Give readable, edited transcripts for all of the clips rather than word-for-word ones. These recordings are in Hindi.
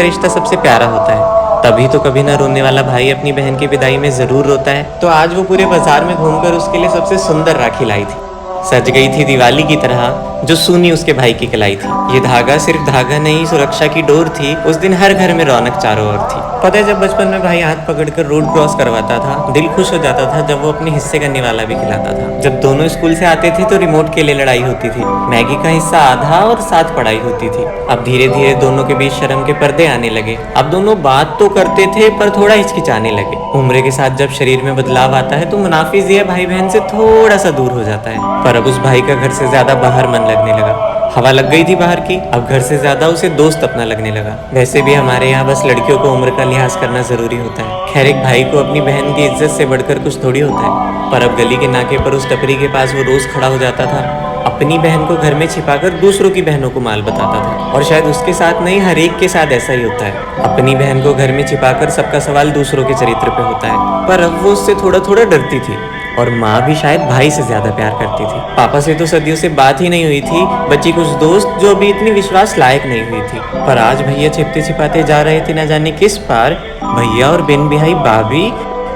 रिश्ता सबसे प्यारा होता है, तभी तो कभी ना रोने वाला भाई अपनी बहन की विदाई में जरूर रोता है। तो आज वो पूरे बाजार में घूमकर उसके लिए सबसे सुंदर राखी लाई थी। सज गई थी दिवाली की तरह, जो सूनी उसके भाई की कलाई थी। ये धागा सिर्फ धागा नहीं, सुरक्षा की डोर थी। उस दिन हर घर में रौनक चारों ओर थी। पता है, जब बचपन में भाई हाथ पकड़कर रोड क्रॉस करवाता था, दिल खुश हो जाता था जब वो अपने हिस्से का निवाला भी खिलाता था। जब दोनों स्कूल से आते थे तो रिमोट के लिए लड़ाई होती थी। मैगी का हिस्सा आधा और साथ पढ़ाई होती थी। अब धीरे धीरे दोनों के बीच शर्म के पर्दे आने लगे। अब दोनों बात तो करते थे पर थोड़ा हिचकिचाने लगे। उम्र के साथ जब शरीर में बदलाव आता है तो मुनाफिज भाई बहन से थोड़ा सा दूर हो जाता है। पर अब उस भाई का घर से ज्यादा बाहर मन लगने लगा। हवा लग गई थी बाहर की, अब घर से ज्यादा उसे दोस्त अपना लगने लगा। वैसे भी हमारे यहाँ बस लड़कियों को उम्र का लिहाज करना जरूरी होता है। खैर, एक भाई को अपनी बहन की इज्जत से बढ़कर कुछ थोड़ी होता है। पर अब गली के नाके पर उस टपरी के पास वो रोज खड़ा हो जाता था। अपनी बहन को घर में छिपाकर दूसरों की बहनों को माल बताता था। और शायद उसके साथ नहीं, हर एक के साथ ऐसा ही होता है। अपनी बहन को घर में छिपाकर सबका सवाल दूसरों के चरित्र पे होता है। पर अब वो उससे थोड़ा थोड़ा डरती थी। और माँ भी शायद भाई से ज्यादा प्यार करती थी। पापा से तो सदियों से बात ही नहीं हुई थी, बची कुछ दोस्त जो अभी इतनी विश्वास लायक नहीं हुई थी। पर आज भैया छिपते छिपाते जा रहे थे न जाने किस पार। भैया और बिन बिहाई भाभी,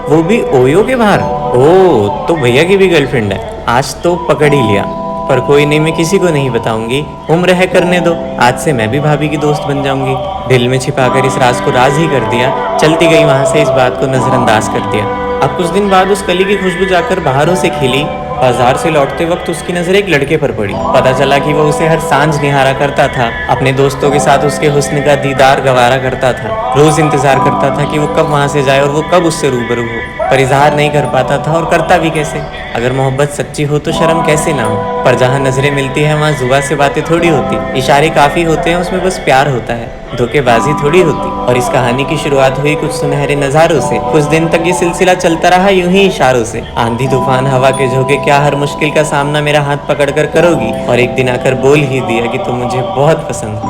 वो भी ओयो के बाहर। ओ, तो भैया की भी गर्लफ्रेंड है। आज तो पकड़ ही लिया। पर कोई नहीं, मैं किसी को नहीं बताऊंगी। उम्र है, करने दो। आज से मैं भी भाभी की दोस्त बन जाऊंगी। दिल में छिपाकर इस राज को राज ही कर दिया। चलती गई वहां से, इस बात को नजरअंदाज कर दिया। अब कुछ दिन बाद उस कली की खुशबू जाकर बाहरों से खिली। बाजार से लौटते वक्त उसकी नजर एक लड़के पर पड़ी। पता चला कि वो उसे हर सांझ निहारा करता था। अपने दोस्तों के साथ उसके हुस्न का दीदार गवारा करता था। रोज इंतजार करता था कि वो कब वहां से जाए और वो कब उससे रूबरू हो। पर इजहार नहीं कर पाता था, और करता भी कैसे। अगर मोहब्बत सच्ची हो तो शर्म कैसे ना हो। पर जहाँ नजरें मिलती है वहाँ जुबान से बातें थोड़ी होती। इशारे काफी होते हैं, उसमें बस प्यार होता है, धोखेबाजी थोड़ी होती। और इस कहानी की शुरुआत हुई कुछ सुनहरे नजारों से। कुछ दिन तक ये सिलसिला चलता रहा यूं ही इशारों से। आंधी तूफान हवा के झोंके, क्या हर मुश्किल का सामना मेरा हाथ पकड़कर करोगी। और एक दिन आकर बोल ही दिया कि तुम मुझे बहुत पसंद हो,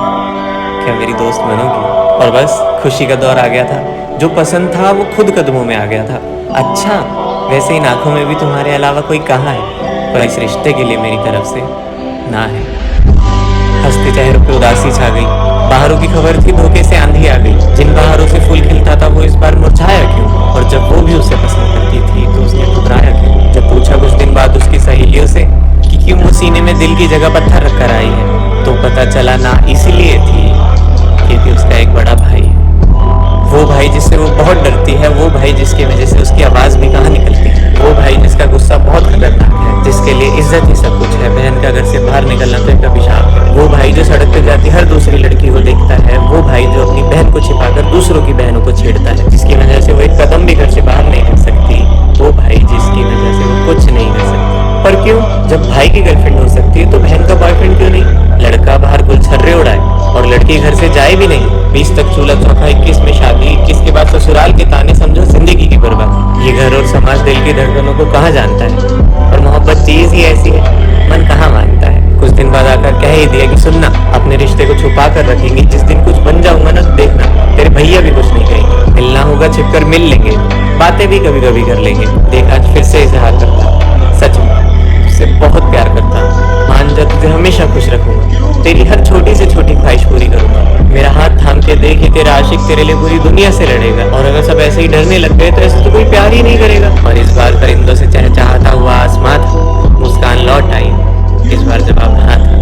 क्या मेरी दोस्त बनोगी। और बस खुशी का दौर आ गया था। जो पसंद था वो खुद कदमों में आ गया था। अच्छा, वैसे इन आंखों में भी तुम्हारे अलावा कोई कहाँ है, पर इस रिश्ते के लिए मेरी तरफ से ना है। हंसते चेहरों पे उदासी छा गई। बाहरों की खबर थी, धोखे से आंधी आ गई। जिन बहारों से फूल खिलता था वो इस बार मुरझाया क्यों। और जब वो भी उसे पसंद करती थी तो उसने घबराया क्यों। जब पूछा कुछ दिन बाद उसकी सहेलियों से कि क्यों वो सीने में दिल की जगह पत्थर रख कर आई है, तो पता चला ना इसलिए थी कि उसका एक बड़ा भाई, वो भाई जिससे वो बहुत डरती है, वो भाई जिसकी वजह से उसकी आवाज भी कहाँ निकलती है, वो भाई जिसका गुस्सा बहुत खतरनाक है, जिसके लिए इज्जत ही सब कुछ है। बहन का घर से बाहर निकलना तो एक अभिशाप है। वो भाई जो सड़क पे जाती हर दूसरी लड़की को देखता है। वो भाई जो अपनी बहन को छिपाकर दूसरों की बहनों को छेड़ता है, जिसकी वजह से वो एक कदम भी घर से बाहर नहीं कर सकती। वो भाई जिसकी वजह से वो कुछ नहीं कर सकती। पर क्यों, जब भाई की गर्लफ्रेंड हो सकती है तो बहन का बॉयफ्रेंड क्यों नहीं। लड़का बाहर गुलछर्रे उड़ाए और लड़की घर से जाए भी नहीं। 20 तक चूल्हा चौका, 21 में शादी, 21 के बाद ससुराल के ताने, समझो जिंदगी की बर्बादी। ये घर और समाज दिल की धड़कनों को कहाँ जानता है। और मोहब्बत चीज ही ऐसी है, मन कहाँ मानता है। कुछ दिन बाद आकर कह ही दिया कि सुनना, अपने रिश्ते को छुपा कर रखेंगे। जिस दिन कुछ बन जाऊंगा ना, देखना तेरे भैया भी कुछ नहीं कहेंगे। मिलना होगा छिपकर मिल लेंगे, बातें भी कभी कभी कर लेंगे। देख आज फिर से इजहार करता, सच में तुझसे बहुत प्यार करता। मान जा, तुझे हमेशा खुश रखूंगा। तेरी हर छोटी से छोटी ख्वाहिश पूरी करूंगा। मेरा हाथ थाम के देख, तेरा आशिक तेरे लिए पूरी दुनिया से लड़ेगा। और अगर सब ऐसे ही डरने लग गए तो ऐसे तो कोई प्यार ही नहीं करेगा। और इस बार परिंदों से चहचहाता हुआ आसमां था, मुस्कान लौट आई। इस बार जवाब हाँ था।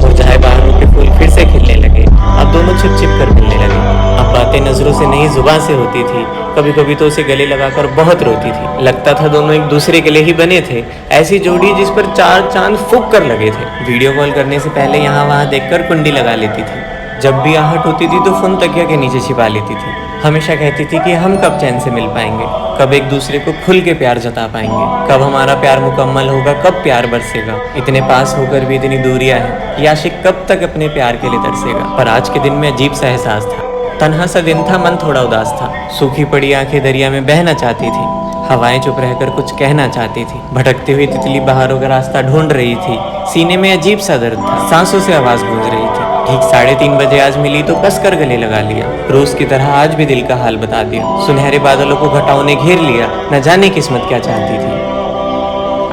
मुरझाए बहारों के फूल फिर से खिलने लगे। अब दोनों छिप छिप कर मिलने लगे। अब बातें नजरों से नहीं, जुबान से होती थी। कभी कभी तो उसे गले लगाकर बहुत रोती थी। लगता था दोनों एक दूसरे के लिए ही बने थे। ऐसी जोड़ी जिस पर 4 चांद फूंक कर लगे थे। वीडियो कॉल करने से पहले यहाँ वहाँ देखकर कुंडी लगा लेती थी। जब भी आहट होती थी तो फोन तकिया के नीचे छिपा लेती थी। हमेशा कहती थी कि हम कब चैन से मिल पाएंगे, कब एक दूसरे को खुल के प्यार जता पाएंगे, कब हमारा प्यार मुकम्मल होगा, कब प्यार बरसेगा। इतने पास होकर भी इतनी दूरियां हैं, ये आशिक कब तक अपने प्यार के लिए तरसेगा। पर आज के दिन में अजीब सा एहसास था। तन्हा सा दिन था, मन थोड़ा उदास था। सूखी पड़ी आंखें दरिया में बहना चाहती थी। हवाएं चुप रहकर कुछ कहना चाहती थी। भटकती हुई तितली बहारों का रास्ता ढूंढ रही थी। सीने में अजीब सा दर्द था, सांसों से आवाज गूंज रही थी। ठीक 3:30 बजे आज मिली तो कसकर गले लगा लिया। रोज की तरह आज भी दिल का हाल बता दिया। सुनहरे बादलों को घटाओं ने घेर लिया। न जाने किस्मत क्या चाहती थी,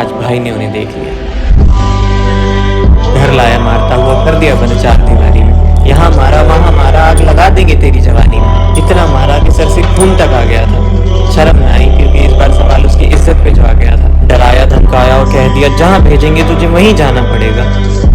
आज भाई ने उन्हें देख लिया। घर लाया मारता हुआ, कर दिया बंद 4 दीवारी में। यहाँ मारा वहाँ मारा, आग लगा देंगे तेरी जवानी में। इतना मारा कि सर से खून तक आ गया था। शर्म न आई क्योंकि इस बार सवाल उसकी इज्जत पे जो आ गया था। डराया धमकाया और कह दिया जहाँ भेजेंगे तुझे वहीं जाना पड़ेगा।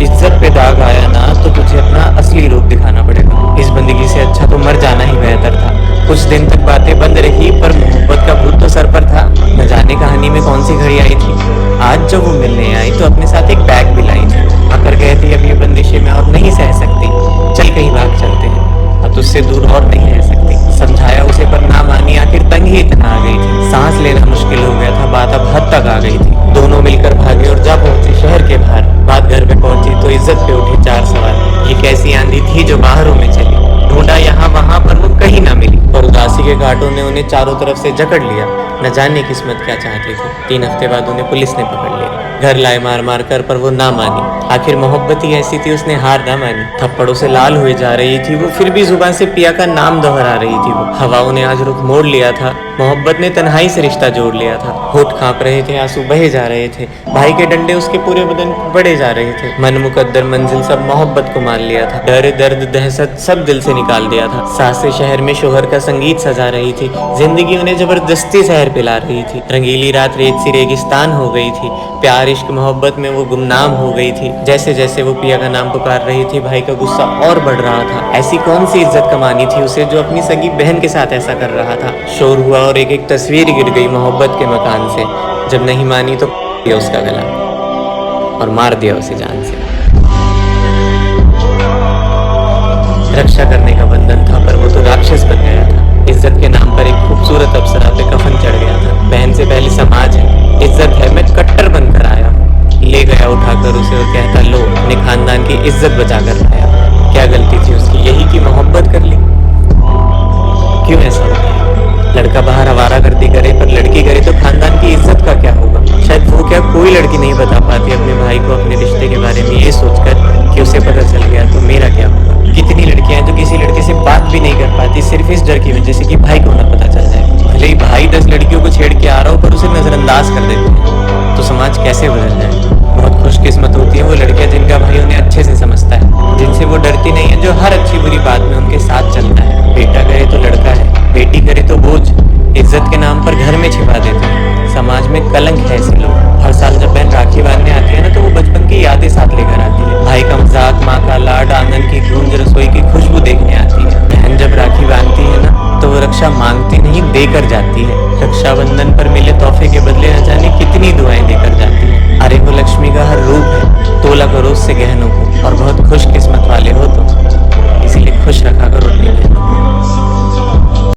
इज्जत पे दाग आया ना तो तुझे अपना असली रूप दिखाना पड़ेगा। इस बंदगी से अच्छा तो मर जाना ही बेहतर था। कुछ दिन तक बातें बंद रही पर मोहब्बत का भूत तो सर पर था। न जाने कहानी में कौन सी घड़ी आई थी। आज जब वो मिलने आई तो अपने साथ एक बैग भी लाई थी। आकर कहती अब ये बंदिशें मैं और नहीं सह सकती, चल कहीं भाग चलते हैं, अब तुझसे दूर और नहीं रह सकती। समझाया उसे पर ना मानी, आखिर तंग ही इतना आ गई थी। सांस लेना मुश्किल हो गया था, बात अब हद तक आ गई थी। दोनों मिलकर भागे और जा पहुंचे शहर के बाहर। बात घर पे पहुंची तो इज्जत पे उठे चार सवाल। ये कैसी आंधी थी जो बाहरों में चली। ढूंढा यहाँ वहाँ पर वो कहीं ना मिली। और उदासी के घाटों ने उन्हें चारों तरफ से जकड़ लिया। न जाने किस्मत क्या चाहती थी। 3 हफ्ते बाद उन्हें पुलिस ने पकड़ लिया। घर लाए मार मार कर पर वो ना मानी। आखिर मोहब्बत ही ऐसी थी, उसने हार ना मानी। थप्पड़ों से लाल हुए जा रही थी वो, फिर भी जुबान से पिया का नाम दोहरा रही थी वो। हवाओं ने आज रुख मोड़ लिया था, मोहब्बत ने तन्हाई से रिश्ता जोड़ लिया था। होठ कांप रहे थे, आंसू बहे जा रहे थे। भाई के डंडे उसके पूरे बदन पर बढ़े जा रहे थे। मन मुकद्दर मंजिल सब मोहब्बत को मान लिया था। डर दर्द दहशत सब दिल से निकाल दिया था। सासें शहर में शोहर का संगीत सजा रही थी। जिंदगी उन्हें जबरदस्ती शहर पिला रही थी। रंगीली रात रेत सी रेगिस्तान हो गई थी। प्यार इश्क मोहब्बत में वो गुमनाम हो गई थी। जैसे जैसे वो पिया का नाम पुकार रही थी, भाई का गुस्सा और बढ़ रहा था। ऐसी कौन सी इज्जत कमानी थी उसे जो अपनी सगी बहन के साथ ऐसा कर रहा था। शोर हुआ और एक एक तस्वीर गिर गई मोहब्बत के मकान से। जब नहीं मानी तो दिया उसका गला और मार दिया उसे जान से। रक्षा करने का बंधन था पर वो तो राक्षस बन गया था। इज्जत के नाम पर एक खूबसूरत अप्सरा पे कफन चढ़ गया था। बहन से पहले समाज है, इज्जत है, मैं कट्टर बनकर आया। ले गया उठाकर उसे और कहता लो अपने खानदान की इज्जत बचा कर लाया। क्या गलती थी उसकी, यही की मोहब्बत कर ली। क्यों ऐसा होता है? लड़का बाहर आवारागर्दी करे पर लड़की करे तो खानदान की इज्जत का क्या होगा। शायद वो क्या कोई लड़की नहीं बता पाती अपने भाई को अपने रिश्ते के बारे में ये सोचकर कि उसे पता चल गया तो मेरा क्या होगा। कितनी लड़कियां हैं जो किसी लड़के से बात भी नहीं कर पाती सिर्फ इस डर की वजह से कि भाई को ना पता चल जाए। भले ही भाई 10 लड़कियों को छेड़ के आ रहा हो पर उसे नजरअंदाज कर देते हैं तो समाज कैसे बदल जाए। बहुत खुशकिस्मत होती है वो लड़कियां जिनका भाई उन्हें अच्छे से समझता है, जिनसे वो डरती नहीं है, जो हर अच्छी बुरी बात में उनके साथ चलता है। बेटा करे तो लड़का है, बेटी करे तो बोझ, इज्जत के नाम पर घर में छिपा देते हैं। समाज में कलंक है ऐसे लोग। हर साल जब बहन राखी बांधने आती है ना तो वो बचपन की यादें साथ लेकर आती है। भाई का मजाक, माँ का लाड, आंगन की गूंज, रसोई की खुशबू देखने आती है। बहन जब राखी बांधती है ना तो वो रक्षा मांगती नहीं देकर जाती है। रक्षाबंधन पर मिले तोहफे के बदले न जाने कितनी दुआएं देकर जाती है। अरे वो लक्ष्मी का हर रूप है, तोला करो उससे गहनों को। और बहुत खुश किस्मत वाले हो तो इसीलिए खुश रखा करो अपनी बहनों को।